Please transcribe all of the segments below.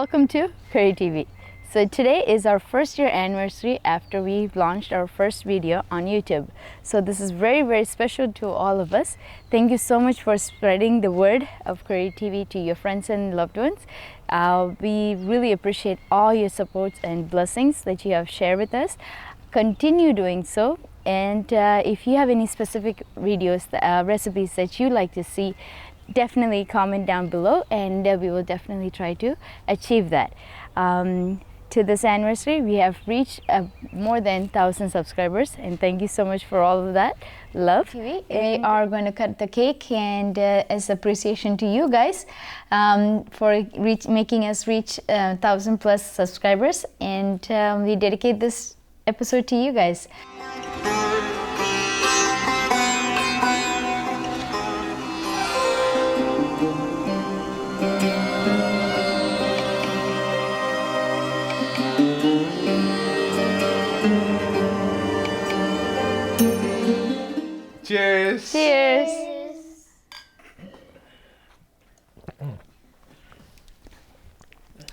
welcome to Curry TV. So today is our first year anniversary after we launched our first video on YouTube. So this is very special to all of us. Thank you so much for spreading the word of Curry TV to your friends and loved ones. We really appreciate all your supports and blessings that you have shared with us. Continue doing so. And if you have any specific videos, recipes that you like to see, definitely comment down below, and we will definitely try to achieve that. To this anniversary, we have reached more than 1,000 subscribers, and thank you so much for all of that love. We are going to cut the cake, and as appreciation to you guys for making us reach 1,000 plus subscribers, and we dedicate this episode to you guys. Cheers! Cheers!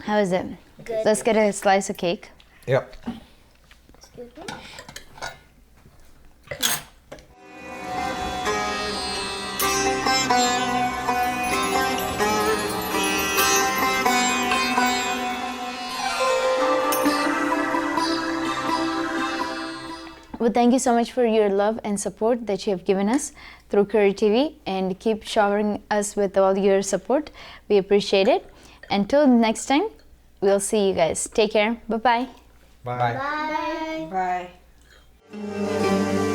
How is it? Good. Let's get a slice of cake. Yep. Excuse me? Well, thank you so much for your love and support that you have given us through Curry TV, and keep showering us with all your support. We appreciate it. Until next time, we'll see you guys. Take care. Bye-bye. Bye. Bye. Bye.